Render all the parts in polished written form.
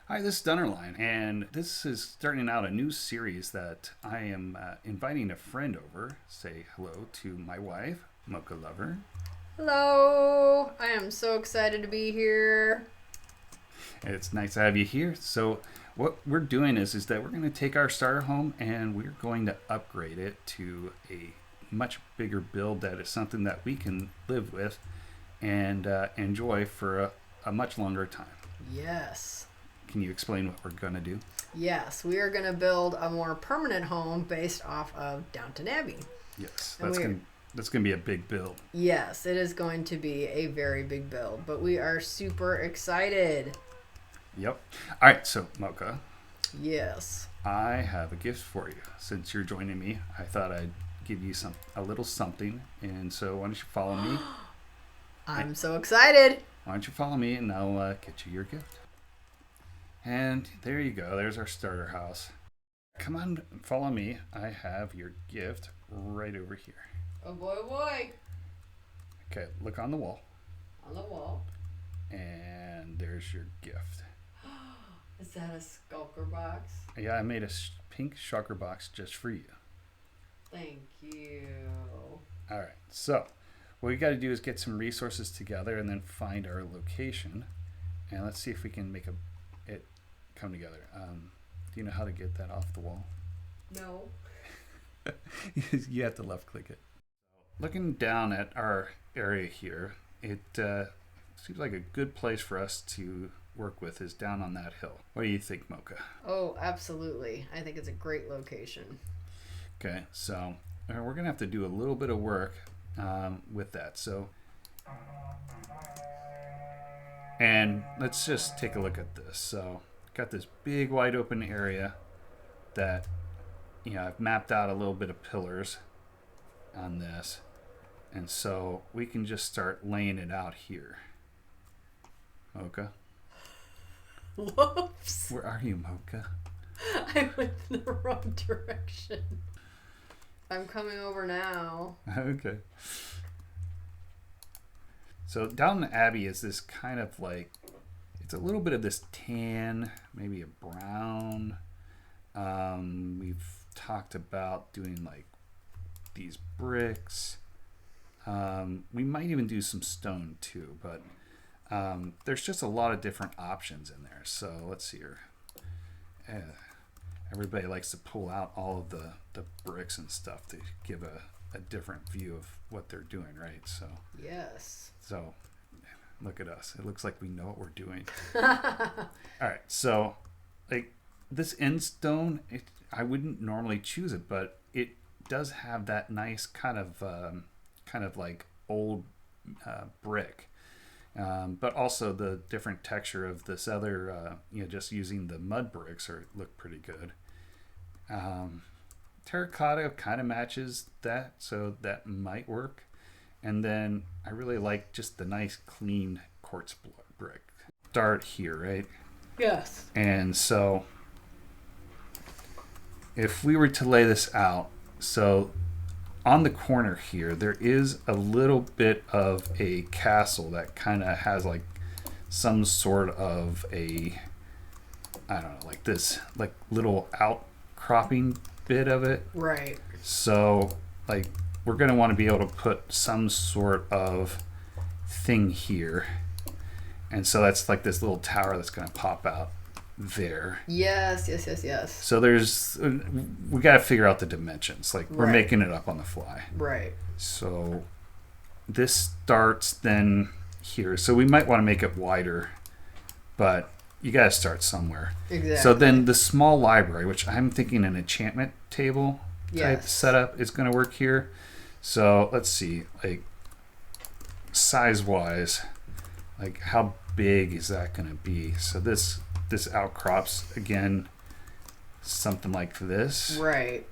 Hi, this is Dunnerline, and this is starting out a new series that I am inviting a friend over. Say hello to my wife, MochaLover. Hello! I am so excited to be here. It's nice to have you here. So, what we're doing is that we're going to take our starter home and we're going to upgrade it to a much bigger build that is something that we can live with and enjoy for a much longer time. Yes. Can you explain what we're going to do? Yes, we are going to build a more permanent home based off of Downton Abbey. Yes, And that's going to be a big build. yes, it is going to be a very big build, but we are super excited. Yep. All right, so Mocha, Yes. I have a gift for you. Since you're joining me, I thought I'd give you a little something. And so why don't you follow me? I'm so excited. Why don't you follow me and I'll get you your gift. And there you go. There's our starter house. Come on, follow me. I have your gift right over here. Oh boy, oh boy. Okay, look on the wall. On the wall. And there's your gift. Is that a skulker box? Yeah, I made a pink shulker box just for you. Thank you. All right, so what we got to do is get some resources together and then find our location. And let's see if we can make it come together. Do you know how to get that off the wall? No. You have to left click it. Looking down at our area here, it seems like a good place for us to work with is down on that hill. What do you think, Mocha? Oh, absolutely. I think it's a great location. Okay, so we're going to have to do a little bit of work with that. So, and let's just take a look at this. So, got this big wide open area that, I've mapped out a little bit of pillars on this. And so we can just start laying it out here. Mocha? Whoops. Where are you, Mocha? I went in the wrong direction. I'm coming over now. Okay. So Downton Abbey is this kind of like, it's a little bit of this tan, maybe a brown. We've talked about doing like these bricks. We might even do some stone too, but there's just a lot of different options in there. So let's see here. Everybody likes to pull out all of the bricks and stuff to give a different view of what they're doing, right? So Yes. so look at us. It looks like we know what we're doing. All right, so like this end stone, I wouldn't normally choose it, but it does have that nice kind of like old brick. But also the different texture of this other, just using the mud bricks look pretty good. Terracotta kind of matches that, so that might work. And then I really like just the nice clean quartz brick. Start here, right? Yes. And so if we were to lay this out, so on the corner here, there is a little bit of a castle that kind of has like some sort of a, I don't know, like this, like little outcropping bit of it. Right. So, like, we're going to want to be able to put some sort of thing here. And so that's like this little tower that's going to pop out there. Yes. So we got to figure out the dimensions. Like, we're Right. making it up on the fly. Right. So this starts then here. So we might want to make it wider, but you got to start somewhere. Exactly. So then the small library, which I'm thinking an enchantment table type Yes. setup is going to work here. So let's see, like size wise, like how big is that going to be? So this outcrops again, something like this. Right.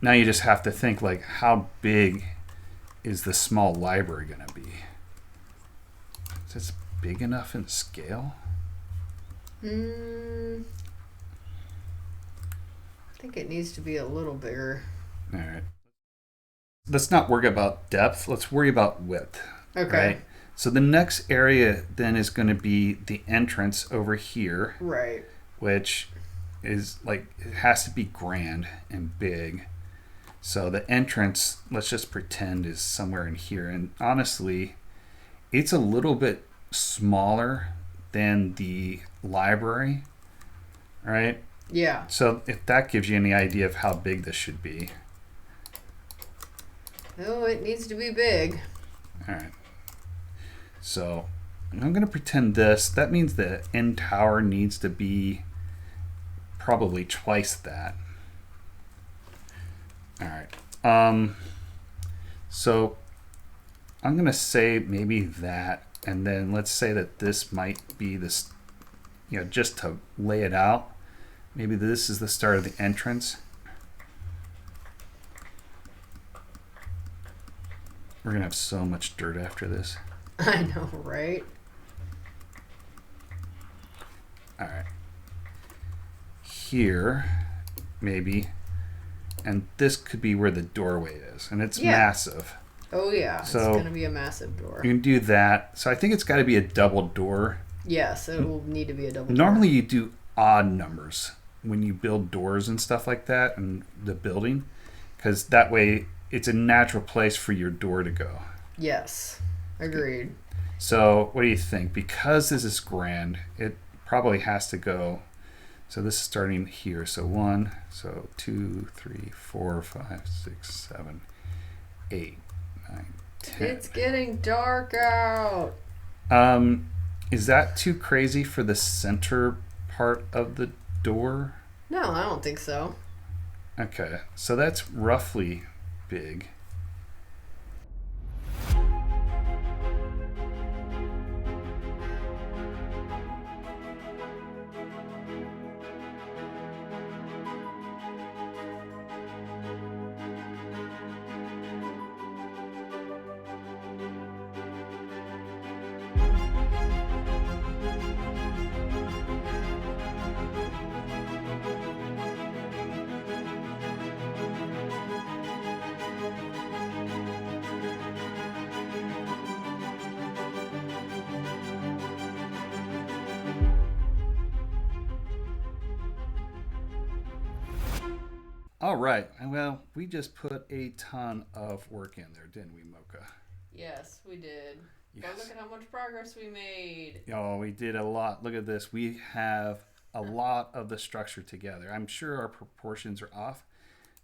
Now you just have to think like how big is the small library going to be? Is this big enough in scale? I think it needs to be a little bigger. All right. Let's not worry about depth. Let's worry about width. Okay. Right? So the next area then is going to be the entrance over here. Right. which is like, it has to be grand and big. So the entrance, let's just pretend, is somewhere in here. And honestly, it's a little bit smaller than the library, right? Yeah. So if that gives you any idea of how big this should be. Oh, it needs to be big. All right. So I'm going to pretend this. That means the end tower needs to be probably twice that. All right. So I'm going to say maybe that, and then let's say that this might be this, just to lay it out. Maybe this is the start of the entrance. We're going to have so much dirt after this. I know, right? All right. Here, maybe. And this could be where the doorway is. And it's massive. Oh, yeah. So it's going to be a massive door. You can do that. So I think it's got to be a double door. Yes, it will need to be a double door. Normally you do odd numbers when you build doors and stuff like that in the building. Because that way it's a natural place for your door to go. Yes. Agreed. So what do you think? Because this is grand, it probably has to go. So this is starting here. So 1, so 2, 3, 4, 5, 6, 7, 8, 9, 10. It's getting dark out. Is that too crazy for the center part of the door? No, I don't think so. Okay, so that's roughly big. All right. Well, we just put a ton of work in there, didn't we, Mocha? Yes, we did. Yes. But look at how much progress we made. Oh, we did a lot. Look at this. We have a lot of the structure together. I'm sure our proportions are off.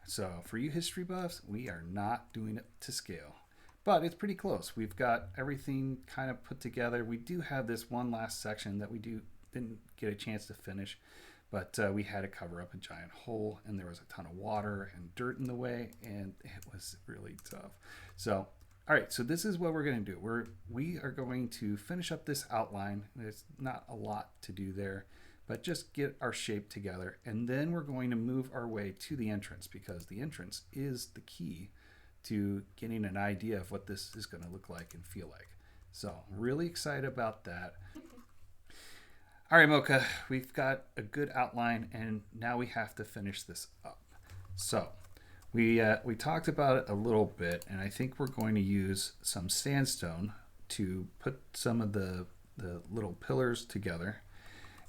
So for you history buffs, we are not doing it to scale. But it's pretty close. We've got everything kind of put together. We do have this one last section that we didn't get a chance to finish. But we had to cover up a giant hole, and there was a ton of water and dirt in the way, and it was really tough. So, all right, so this is what we're going to do. We are going to finish up this outline. There's not a lot to do there, but just get our shape together, and then we're going to move our way to the entrance, because the entrance is the key to getting an idea of what this is going to look like and feel like. So, really excited about that. All right, Mocha, we've got a good outline, and now we have to finish this up. So we talked about it a little bit, and I think we're going to use some sandstone to put some of the little pillars together.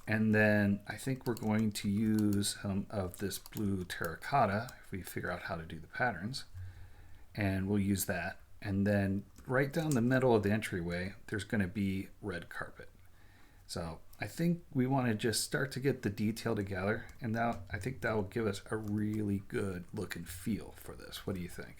And then I think we're going to use some of this blue terracotta if we figure out how to do the patterns. And we'll use that. And then right down the middle of the entryway, there's going to be red carpet. So I think we want to just start to get the detail together, and I think that will give us a really good look and feel for this. What do you think?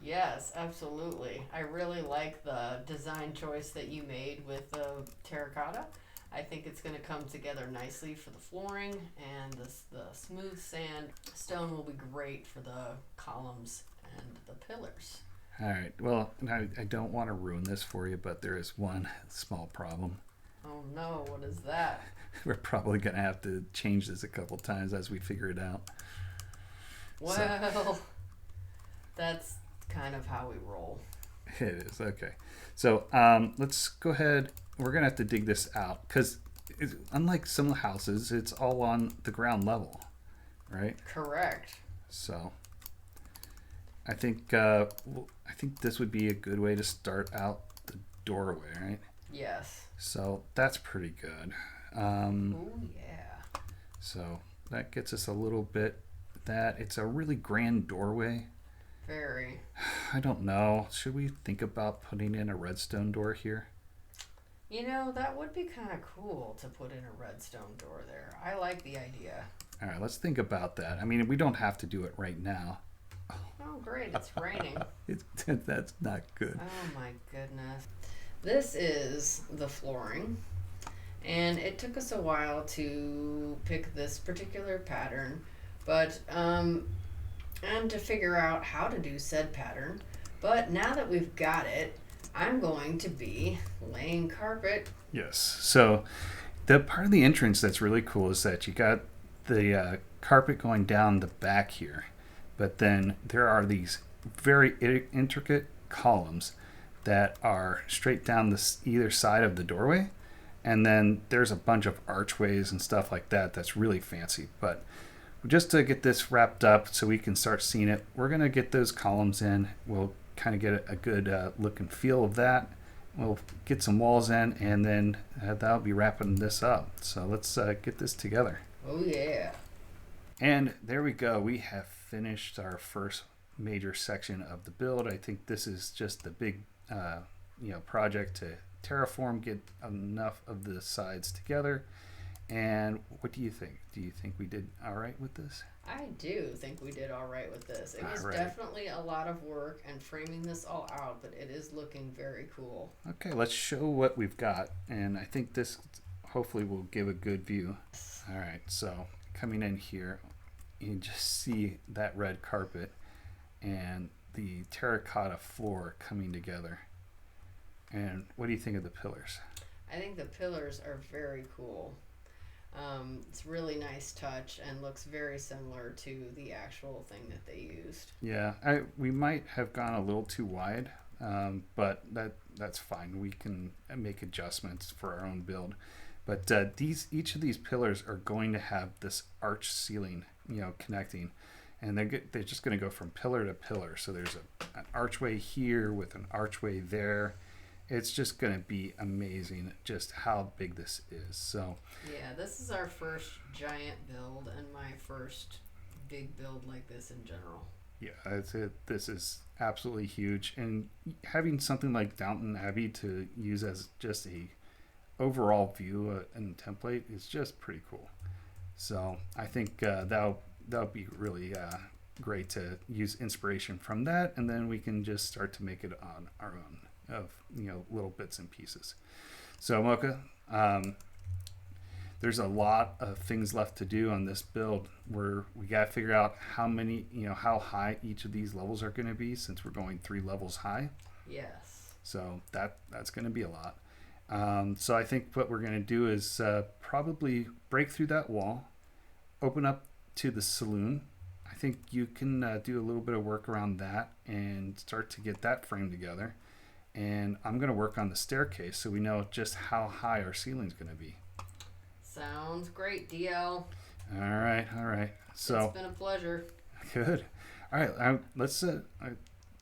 Yes, absolutely. I really like the design choice that you made with the terracotta. I think it's going to come together nicely for the flooring, and the smooth sand stone will be great for the columns and the pillars. All right. Well, I don't want to ruin this for you, but there is one small problem. Oh no, what is that? We're probably going to have to change this a couple times as we figure it out. Well, that's kind of how we roll. It is. Okay. So let's go ahead. We're going to have to dig this out because unlike some houses, it's all on the ground level, right? Correct. So I think this would be a good way to start out the doorway, right? Yes. So that's pretty good. Oh yeah. So that gets us a little bit. That it's a really grand doorway. Very. I don't know. Should we think about putting in a redstone door here? You know, that would be kind of cool to put in a redstone door there. I like the idea. All right, let's think about that. I mean, we don't have to do it right now. Oh, great. It's raining. That's not good. Oh, my goodness. This is the flooring. And it took us a while to pick this particular pattern. But, and to figure out how to do said pattern. But now that we've got it, I'm going to be laying carpet. Yes. So the part of the entrance that's really cool is that you got the carpet going down the back here, but then there are these very intricate columns that are straight down either side of the doorway, and then there's a bunch of archways and stuff like that that's really fancy. But just to get this wrapped up so we can start seeing it, we're going to get those columns in. We'll kind of get a good look and feel of that. We'll get some walls in, and then that'll be wrapping this up. So let's get this together. Oh, yeah. And there we go. We have finished our first major section of the build. I think this is just the big project to terraform, get enough of the sides together. And what do you think? Do you think we did all right with this? I do think we did all right with this. It was right. Definitely a lot of work and framing this all out, but it is looking very cool. Okay, let's show what we've got. And I think this hopefully will give a good view. All right, so coming in here, you just see that red carpet and the terracotta floor coming together. And what do you think of the pillars? I think the pillars are very cool. It's really nice touch and looks very similar to the actual thing that they used. Yeah, we might have gone a little too wide, but that's fine. We can make adjustments for our own build. But each of these pillars are going to have this arch ceiling, connecting, and they're just going to go from pillar to pillar. So there's an archway here with an archway there. It's just going to be amazing just how big this is. So yeah, this is our first giant build and my first big build like this in general. Yeah, that's it. This is absolutely huge, and having something like Downton Abbey to use as just a overall view and template is just pretty cool. So I think that'll be really great to use inspiration from that, and then we can just start to make it on our own of little bits and pieces. So Mocha, there's a lot of things left to do on this build where we got to figure out how high each of these levels are going to be, since we're going 3 levels high. Yes. So that's going to be a lot. So I think what we're going to do is probably break through that wall, open up to the saloon. I think you can do a little bit of work around that and start to get that framed together. And I'm going to work on the staircase so we know just how high our ceiling's going to be. Sounds great, DL. All right. So it's been a pleasure. Good. All right, let's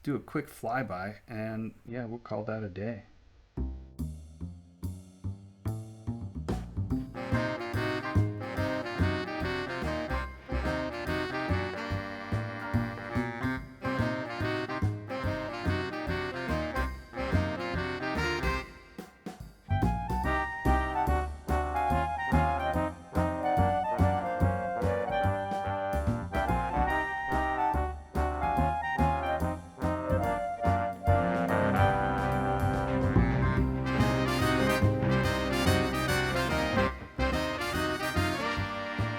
do a quick flyby, and yeah, we'll call that a day.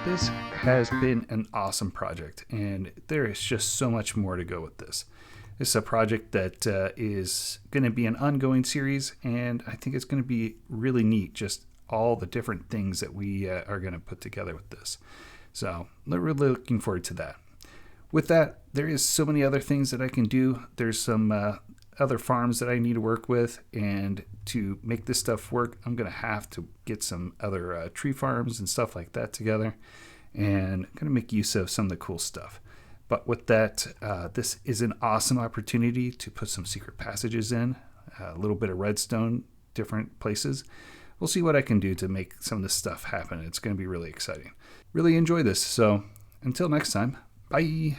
This has been an awesome project, and there is just so much more to go with this. This is a project that is going to be an ongoing series, and I think it's going to be really neat, just all the different things that we are going to put together with this. So we're really looking forward to that. With that, there is so many other things that I can do. There's some other farms that I need to work with, and to make this stuff work, I'm going to have to get some other tree farms and stuff like that together, and I'm going to make use of some of the cool stuff. But with that, this is an awesome opportunity to put some secret passages in, a little bit of redstone, different places. we'll see what I can do to make some of this stuff happen. It's going to be really exciting. Really enjoy this. So until next time, bye.